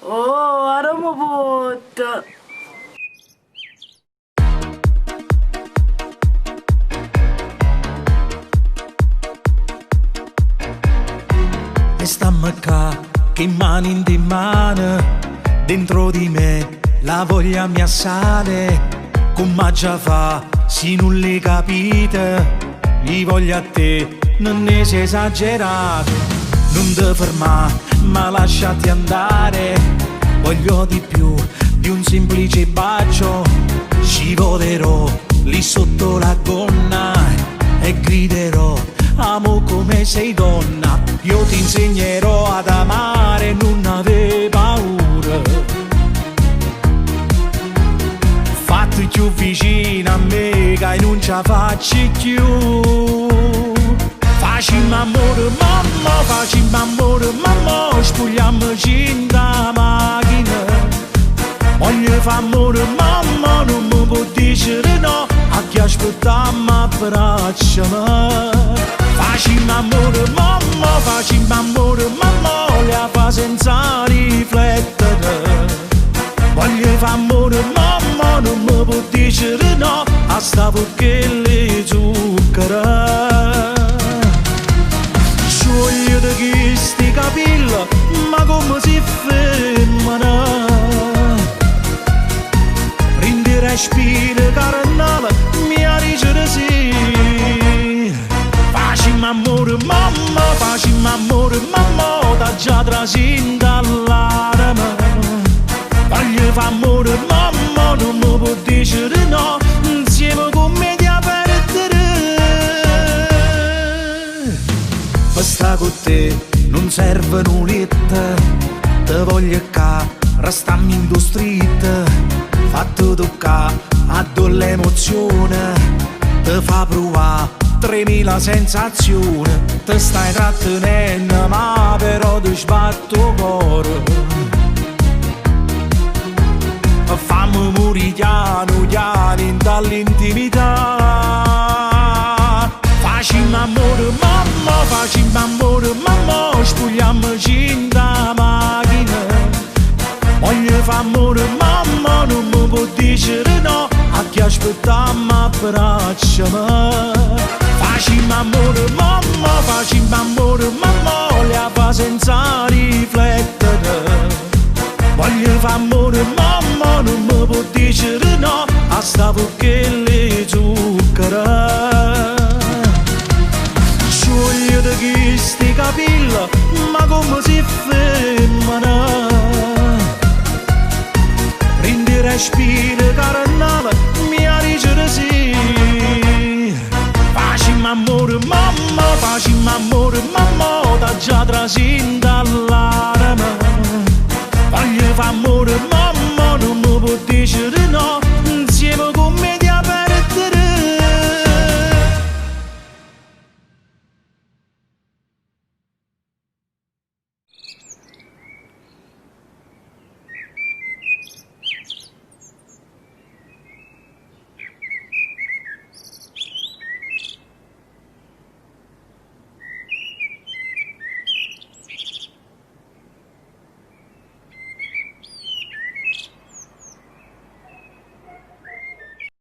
Oh, aramo pot. E stamma qua, che mani in di mano, dentro di me la voglia mi assale. Come già fa, se non le capite, mi voglio a te, non ne sei esagerato. Non ti fermare, ma lasciati andare. Voglio di più di un semplice bacio. Scivolerò lì sotto la gonna e griderò: amo come sei donna. Io ti insegnerò ad amare, non avere paura. Fatti più vicino a me che non ce la faccio più. Facciamo amore mamma, facciamo amore mamma, spogliamoci in da macchina. Voglio fare amore mamma, non mi può dire no, a chi aspettiamo abbracciami. Facciamo amore mamma, facciamo amore mamma, le fa senza riflettere. Voglio fare amore mamma, non mi può dire no, a sta perché le zucchera. Voglio di chi sti capelli, ma come si fermano. Prendi respiro carnale, mi dice sì. Facciamo amore mamma, facciamo amore mamma, da già trasinta all'arma. Voglio fare amore mamma, non mi può dire no, insieme con me ti perdere. Per sta con te non serve null'etta, te voglio ca, restammi in tu street. Fatto toccare a l'emozione, te fa provare 3000 sensazioni. Te stai trattenendo ma però ti sbatto cuore. Fammi morire piano piano dall'intimità. Facciamo amore mamma, facciamo amore mamma, spogliamoci in da macchina. Voglio fare amore mamma, non mi può dire no, a chi aspettiamo abbracciami. Facciamo amore mamma, facciamo amore mamma, le fa senza riflettere. Voglio fare amore mamma, non mi può dire no, a sta perché le zucchera. Voglio di chi sti capelli, ma come si fermano. Prendi respiro